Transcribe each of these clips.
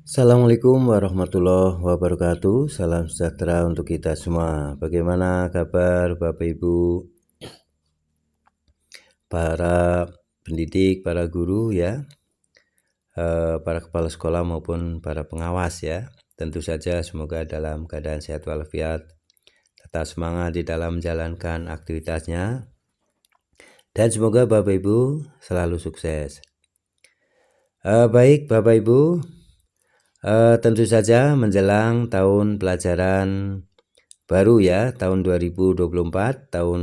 Assalamualaikum warahmatullahi wabarakatuh. Salam sejahtera untuk kita semua. Bagaimana kabar Bapak Ibu, para pendidik, para guru ya, para kepala sekolah maupun para pengawas ya. Tentu saja semoga dalam keadaan sehat walafiat, tetap semangat di dalam menjalankan aktivitasnya, dan semoga Bapak Ibu selalu sukses. Baik Bapak Ibu, tentu saja menjelang tahun pelajaran baru ya, tahun 2024, tahun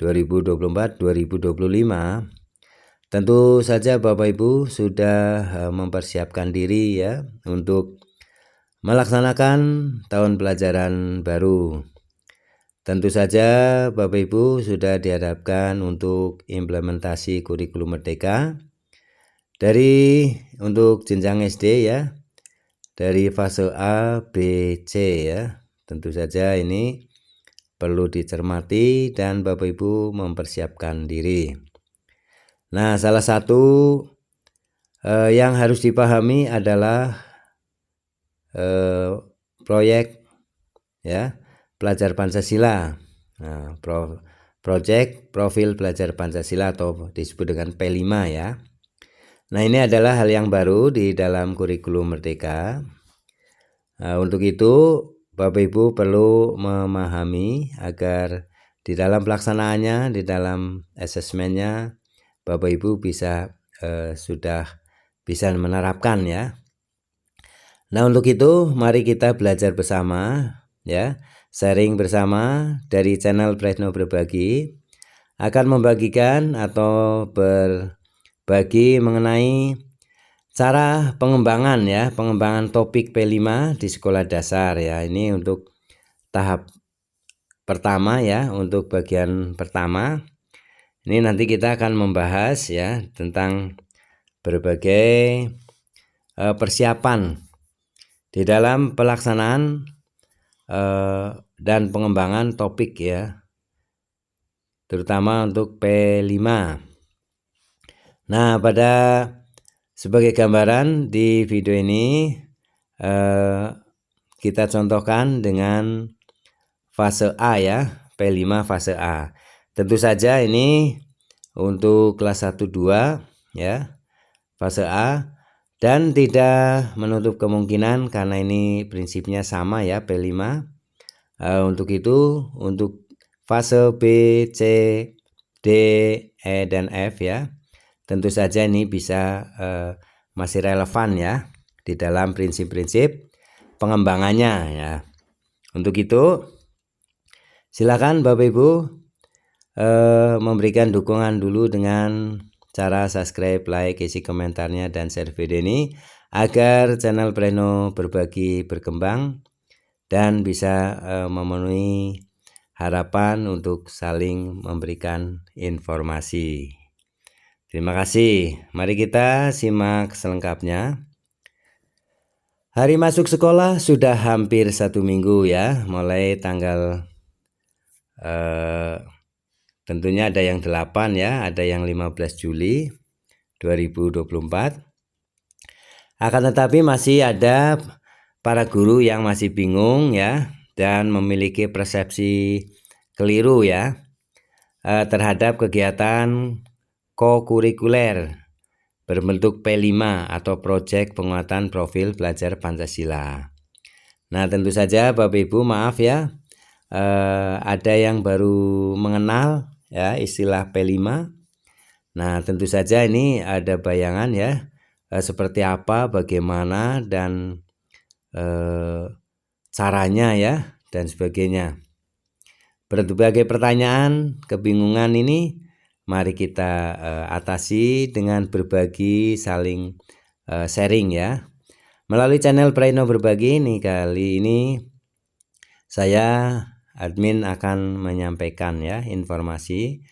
2024-2025. Tentu saja Bapak Ibu sudah mempersiapkan diri ya untuk melaksanakan tahun pelajaran baru. Tentu saja Bapak Ibu sudah dihadapkan untuk implementasi kurikulum merdeka dari untuk jenjang SD ya, dari fase A, B, C ya. Tentu saja ini perlu dicermati dan Bapak Ibu mempersiapkan diri. Nah, salah satu yang harus dipahami adalah proyek ya, pelajar Pancasila. Nah, proyek profil pelajar Pancasila atau disebut dengan P5 ya. Nah, ini adalah hal yang baru di dalam kurikulum merdeka. Untuk itu Bapak Ibu perlu memahami agar di dalam pelaksanaannya, di dalam asesmennya, Bapak Ibu sudah bisa menerapkan ya. Nah, untuk itu mari kita belajar bersama ya, sharing bersama dari channel Presno Berbagi, akan membagikan atau berbagi mengenai cara pengembangan ya, pengembangan topik P5 di sekolah dasar ya. Ini untuk tahap pertama ya, untuk bagian pertama. Ini nanti kita akan membahas ya tentang berbagai persiapan di dalam pelaksanaan dan pengembangan topik ya, terutama untuk P5. Nah, sebagai gambaran di video ini kita contohkan dengan fase A ya, P5 fase A. Tentu saja ini untuk kelas 1-2 ya, fase A, dan tidak menutup kemungkinan karena ini prinsipnya sama ya, P5. Untuk itu, untuk fase B, C, D, E, dan F ya, tentu saja ini bisa masih relevan ya di dalam prinsip-prinsip pengembangannya ya. Untuk itu silakan Bapak Ibu memberikan dukungan dulu dengan cara subscribe, like, isi komentarnya, dan share video ini agar channel Presno Berbagi berkembang dan bisa memenuhi harapan untuk saling memberikan informasi. Terima kasih. Mari kita simak selengkapnya. Hari masuk sekolah sudah hampir 1 minggu ya, mulai tanggal tentunya ada yang 8 ya, ada yang 15 Juli 2024. Akan tetapi masih ada para guru yang masih bingung ya, dan memiliki persepsi keliru ya terhadap kegiatan kokurikuler berbentuk P5 atau Proyek Penguatan Profil Pelajar Pancasila. Nah, tentu saja Bapak Ibu maaf ya, ada yang baru mengenal ya istilah P5. Nah, tentu saja ini ada bayangan ya seperti apa, bagaimana, dan caranya ya, dan sebagainya. Berbagai pertanyaan, kebingungan ini mari kita atasi dengan berbagi, saling sharing ya. Melalui channel Presno Berbagi ini, kali ini saya admin akan menyampaikan ya informasi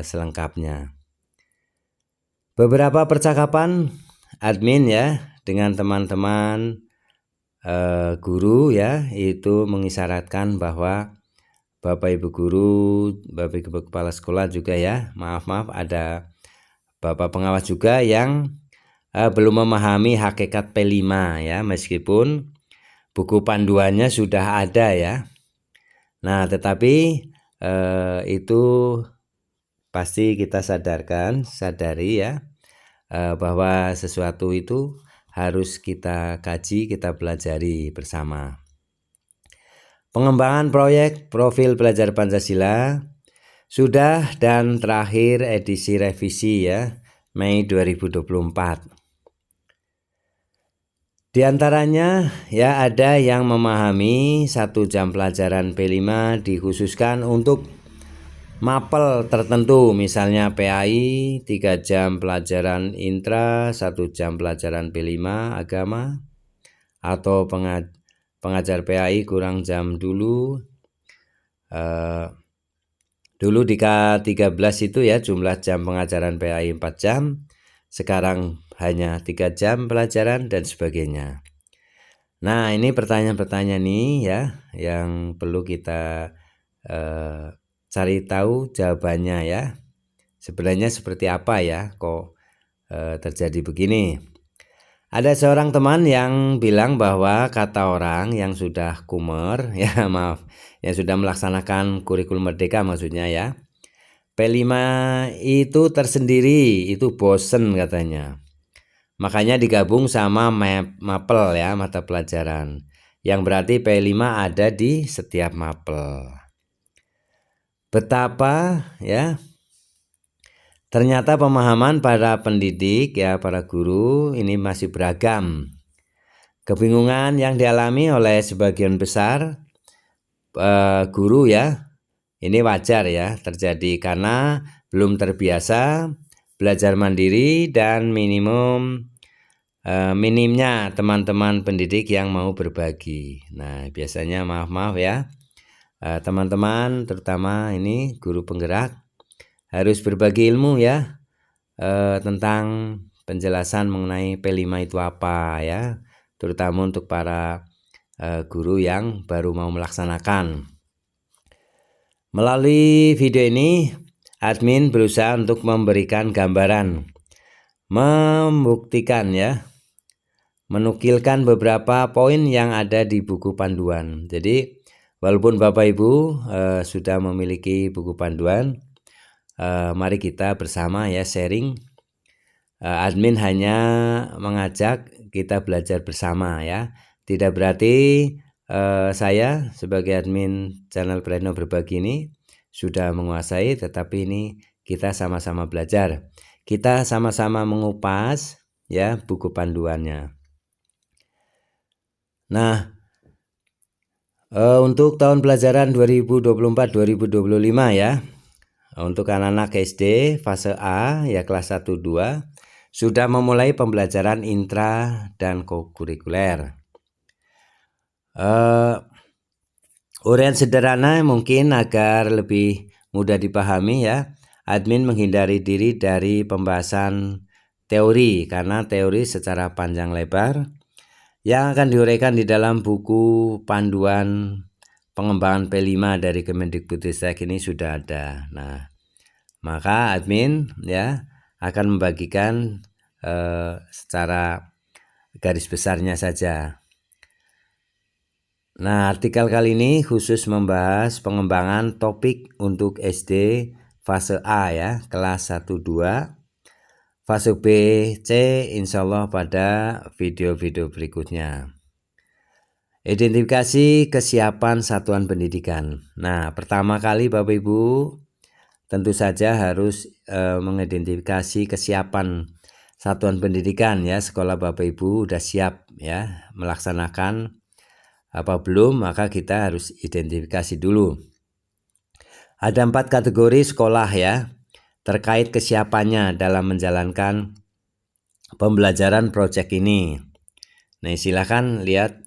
selengkapnya. Beberapa percakapan admin ya dengan teman-teman guru ya, itu mengisyaratkan bahwa Bapak Ibu guru, Bapak Ibu kepala sekolah juga ya, maaf ada Bapak pengawas juga yang belum memahami hakikat P5 ya, meskipun buku panduannya sudah ada ya. Nah, tetapi itu pasti kita sadari ya, bahwa sesuatu itu harus kita kaji, kita pelajari bersama. Pengembangan proyek profil pelajar Pancasila sudah dan terakhir edisi revisi ya, Mei 2024. Di antaranya ya ada yang memahami 1 jam pelajaran P5 dikhususkan untuk mapel tertentu, misalnya PAI 3 jam pelajaran intra, 1 jam pelajaran P5 agama, atau pengajar PAI kurang jam dulu. Dulu di K13 itu ya jumlah jam pengajaran PAI 4 jam, sekarang hanya 3 jam pelajaran dan sebagainya. Nah, ini pertanyaan-pertanyaan nih ya yang perlu kita cari tahu jawabannya ya. Sebenarnya seperti apa ya kok terjadi begini. Ada seorang teman yang bilang bahwa kata orang yang sudah kumer ya, maaf, yang sudah melaksanakan kurikulum merdeka maksudnya ya, P5 itu tersendiri, itu bosen katanya. Makanya digabung sama mapel ya, mata pelajaran. Yang berarti P5 ada di setiap mapel. Betapa ya ternyata pemahaman para pendidik ya, para guru ini masih beragam. Kebingungan yang dialami oleh sebagian besar guru ya, ini wajar ya terjadi karena belum terbiasa belajar mandiri dan minimnya teman-teman pendidik yang mau berbagi. Nah, biasanya maaf ya, teman-teman terutama ini guru penggerak harus berbagi ilmu ya, tentang penjelasan mengenai P5 itu apa ya, terutama untuk para guru yang baru mau melaksanakan. Melalui video ini, admin berusaha untuk memberikan gambaran, membuktikan ya, menukilkan beberapa poin yang ada di buku panduan. Jadi walaupun Bapak Ibu sudah memiliki buku panduan, mari kita bersama ya sharing. Admin hanya mengajak kita belajar bersama ya. Tidak berarti saya sebagai admin channel Pleno Berbagi ini sudah menguasai, tetapi ini kita sama-sama belajar. Kita sama-sama mengupas ya buku panduannya. Nah, untuk tahun pelajaran 2024-2025 ya, untuk anak-anak SD fase A ya kelas 1-2 sudah memulai pembelajaran intra dan kokurikuler. Uraian sederhana mungkin agar lebih mudah dipahami ya. Admin menghindari diri dari pembahasan teori karena teori secara panjang lebar yang akan diuraikan di dalam buku panduan pengembangan P5 dari Kemendikbudristek ini sudah ada. Nah, maka admin ya akan membagikan secara garis besarnya saja. Nah, artikel kali ini khusus membahas pengembangan topik untuk SD fase A ya, kelas 1-2. Fase B, C insya Allah pada video-video berikutnya. Identifikasi kesiapan satuan pendidikan. Nah, pertama kali Bapak Ibu tentu saja harus mengidentifikasi kesiapan satuan pendidikan ya. Sekolah Bapak Ibu udah siap ya melaksanakan apa belum, maka kita harus identifikasi dulu. Ada 4 kategori sekolah ya terkait kesiapannya dalam menjalankan pembelajaran proyek ini. Nah, silakan lihat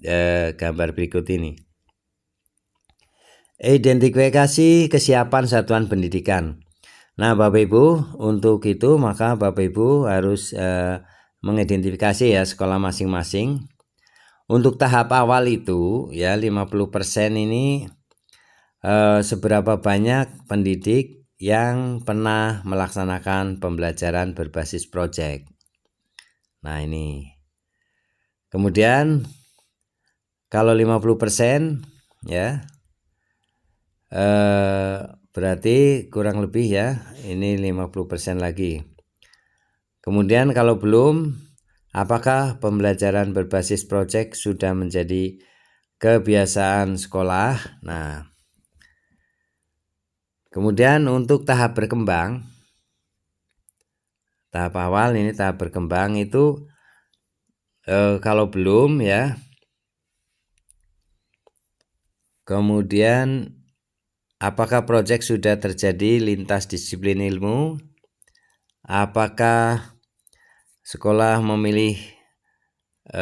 gambar berikut ini. Identifikasi kesiapan satuan pendidikan. Nah, Bapak Ibu, untuk itu maka Bapak Ibu harus mengidentifikasi ya sekolah masing-masing. Untuk tahap awal itu ya 50% ini seberapa banyak pendidik yang pernah melaksanakan pembelajaran berbasis proyek. Nah ini. Kemudian kalau 50% ya, berarti kurang lebih ya, ini 50% lagi. Kemudian kalau belum, apakah pembelajaran berbasis proyek sudah menjadi kebiasaan sekolah? Nah, kemudian untuk tahap berkembang, tahap awal ini tahap berkembang itu kalau belum ya, kemudian apakah proyek sudah terjadi lintas disiplin ilmu? Apakah sekolah memilih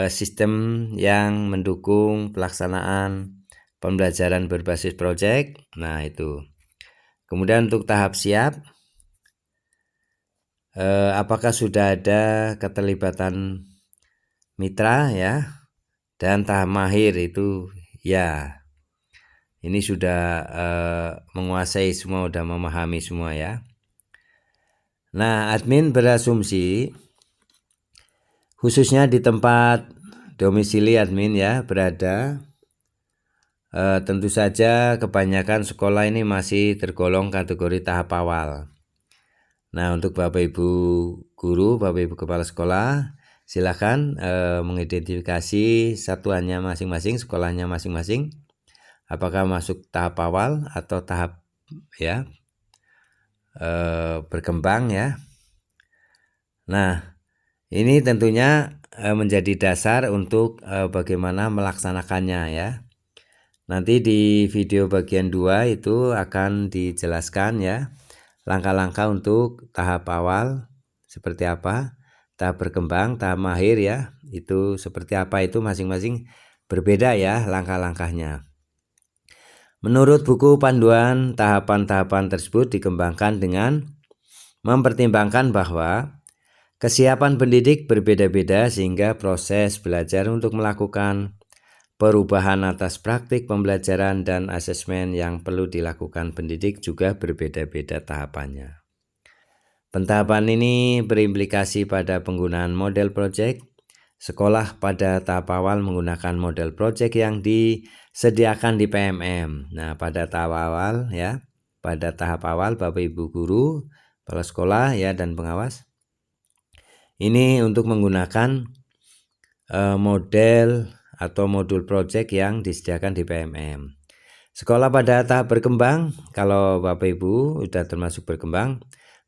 sistem yang mendukung pelaksanaan pembelajaran berbasis proyek? Nah itu. Kemudian untuk tahap siap, apakah sudah ada keterlibatan mitra ya? Dan tahap mahir itu ya, ini sudah menguasai semua, sudah memahami semua ya. Nah, admin berasumsi khususnya di tempat domisili admin ya berada, tentu saja kebanyakan sekolah ini masih tergolong kategori tahap awal. Nah, untuk Bapak Ibu guru, Bapak Ibu kepala sekolah, silakan mengidentifikasi satuannya masing-masing, sekolahnya masing-masing, apakah masuk tahap awal atau tahap ya berkembang ya. Nah, ini tentunya menjadi dasar untuk bagaimana melaksanakannya ya. Nanti di video bagian 2 itu akan dijelaskan ya, langkah-langkah untuk tahap awal seperti apa, tahap berkembang, tahap mahir ya, itu seperti apa, itu masing-masing berbeda ya langkah-langkahnya. Menurut buku panduan, tahapan-tahapan tersebut dikembangkan dengan mempertimbangkan bahwa kesiapan pendidik berbeda-beda sehingga proses belajar untuk melakukan perubahan atas praktik pembelajaran dan asesmen yang perlu dilakukan pendidik juga berbeda-beda tahapannya. Pentahapan ini berimplikasi pada penggunaan model proyek. Sekolah pada tahap awal menggunakan model proyek yang disediakan di PMM. Nah, pada tahap awal ya, pada tahap awal Bapak Ibu guru, kepala sekolah ya dan pengawas, ini untuk menggunakan model atau modul proyek yang disediakan di PMM. Sekolah pada tahap berkembang, kalau Bapak Ibu sudah termasuk berkembang,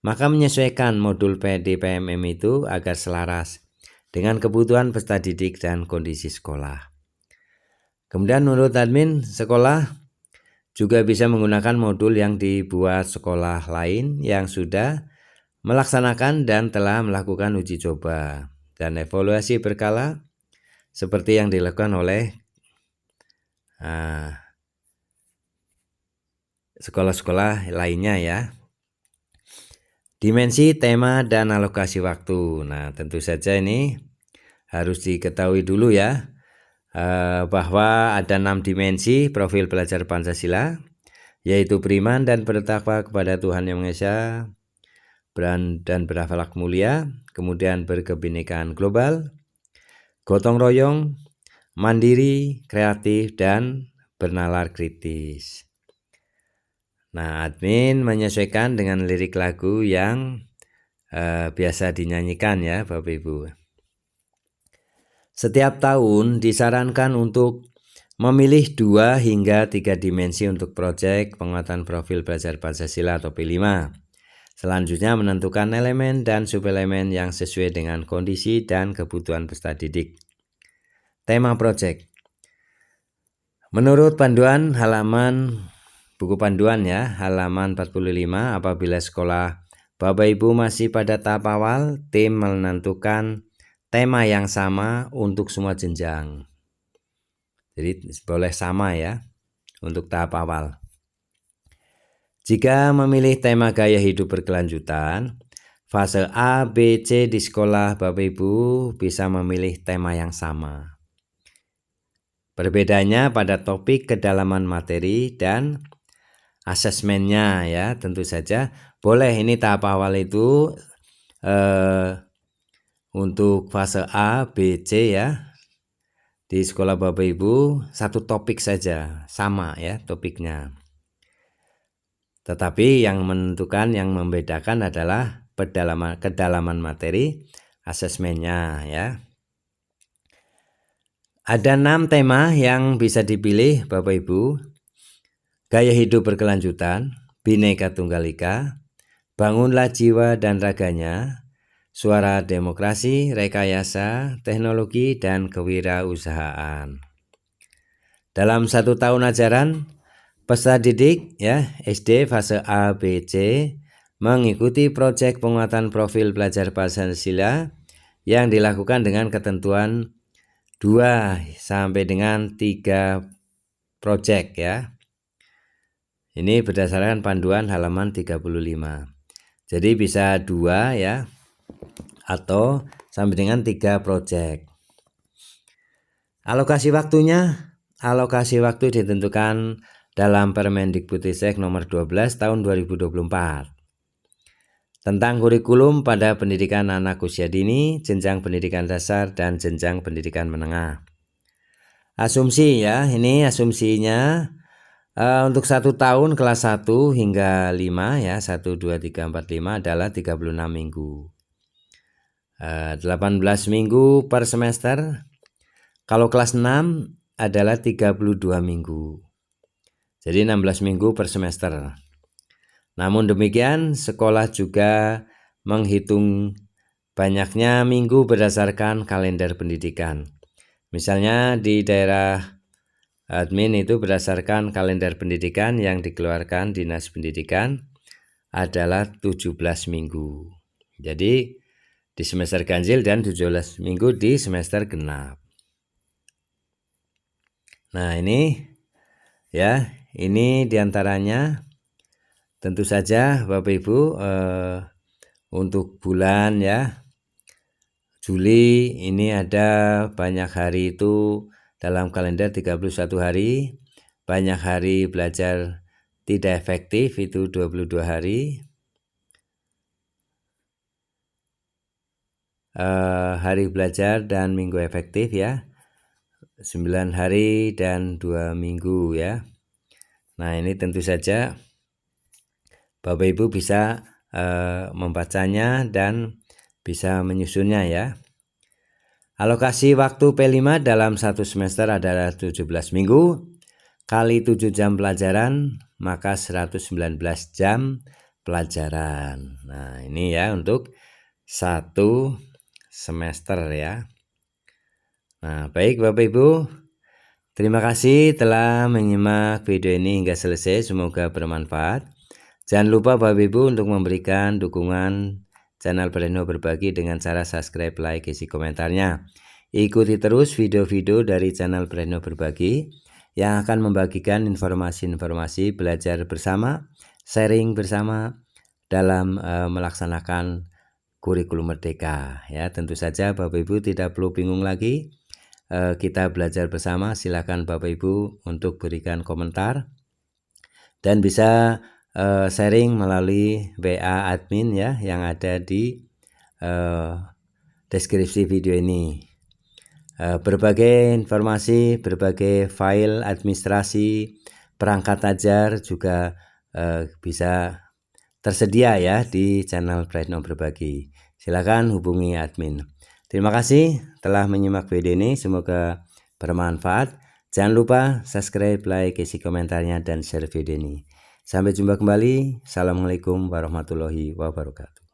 maka menyesuaikan modul di PMM itu agar selaras dengan kebutuhan peserta didik dan kondisi sekolah. Kemudian menurut admin, sekolah juga bisa menggunakan modul yang dibuat sekolah lain yang sudah melaksanakan dan telah melakukan uji coba dan evaluasi berkala seperti yang dilakukan oleh sekolah-sekolah lainnya ya. Dimensi, tema, dan alokasi waktu. Nah, tentu saja ini harus diketahui dulu ya, bahwa ada 6 dimensi profil pelajar Pancasila, yaitu beriman dan bertakwa kepada Tuhan Yang Maha Esa, dan berakhlak mulia, kemudian berkebinekaan global, gotong royong, mandiri, kreatif, dan bernalar kritis. Nah, admin menyesuaikan dengan lirik lagu yang biasa dinyanyikan ya Bapak Ibu. Setiap tahun disarankan untuk memilih 2 hingga 3 dimensi untuk proyek penguatan profil belajar Pancasila atau P5. Selanjutnya menentukan elemen dan subelemen yang sesuai dengan kondisi dan kebutuhan peserta didik. Tema proyek. Menurut panduan halaman buku panduan ya, halaman 45, apabila sekolah Bapak Ibu masih pada tahap awal, tim menentukan tema yang sama untuk semua jenjang. Jadi boleh sama ya untuk tahap awal. Jika memilih tema gaya hidup berkelanjutan, fase A, B, C di sekolah Bapak Ibu bisa memilih tema yang sama. Perbedaannya pada topik, kedalaman materi, dan asesmennya ya, tentu saja boleh ini tahap awal itu untuk fase A, B, C ya. Di sekolah Bapak Ibu satu topik saja, sama ya topiknya. Tetapi yang menentukan, yang membedakan adalah kedalaman materi asesmennya ya. Ada 6 tema yang bisa dipilih Bapak Ibu. Gaya hidup berkelanjutan, Bhinneka Tunggal Ika, bangunlah jiwa dan raganya, suara demokrasi, rekayasa, teknologi, dan kewirausahaan. Dalam 1 tahun ajaran, peserta didik ya SD fase A, B, C mengikuti proyek penguatan profil pelajar Pancasila yang dilakukan dengan ketentuan 2 sampai dengan 3 proyek ya. Ini berdasarkan panduan halaman 35. Jadi bisa 2 ya atau sampai dengan 3 proyek. Alokasi waktunya, alokasi waktu ditentukan dalam Permendikbudristek nomor 12 tahun 2024 tentang kurikulum pada pendidikan anak usia dini, jenjang pendidikan dasar, dan jenjang pendidikan menengah. Asumsi ya, ini asumsinya untuk 1 tahun kelas 1 hingga 5 ya, 1, 2, 3, 4, 5 adalah 36 minggu. 18 minggu per semester. Kalau kelas 6 adalah 32 minggu. Jadi 16 minggu per semester. Namun demikian, sekolah juga menghitung banyaknya minggu berdasarkan kalender pendidikan. Misalnya di daerah admin itu berdasarkan kalender pendidikan yang dikeluarkan Dinas Pendidikan adalah 17 minggu. Jadi di semester ganjil dan 17 minggu di semester genap. Nah ini ya, ini diantaranya. Tentu saja Bapak Ibu untuk bulan ya Juli ini ada banyak hari itu dalam kalender 31 hari, banyak hari belajar tidak efektif itu 22 hari, hari belajar dan minggu efektif ya 9 hari dan 2 minggu ya. Nah ini tentu saja Bapak Ibu bisa membacanya dan bisa menyusunnya ya. Alokasi waktu P5 dalam 1 semester adalah 17 minggu kali 7 jam pelajaran, maka 119 jam pelajaran. Nah ini ya untuk 1 semester ya. Nah baik Bapak Ibu, terima kasih telah menyimak video ini hingga selesai, semoga bermanfaat. Jangan lupa Bapak Ibu untuk memberikan dukungan channel Breno Berbagi dengan cara subscribe, like, isi komentarnya. Ikuti terus video-video dari channel Breno Berbagi yang akan membagikan informasi-informasi belajar bersama, sharing bersama dalam melaksanakan kurikulum merdeka. Ya, tentu saja Bapak Ibu tidak perlu bingung lagi. Kita belajar bersama. Silakan Bapak Ibu untuk berikan komentar dan bisa sharing melalui WA admin ya yang ada di deskripsi video ini. Berbagai informasi, berbagai file administrasi, perangkat ajar juga bisa tersedia ya di channel Breno Berbagi. Silakan hubungi admin. Terima kasih telah menyimak video ini, semoga bermanfaat. Jangan lupa subscribe, like, isi komentarnya, dan share video ini. Sampai jumpa kembali. Assalamualaikum warahmatullahi wabarakatuh.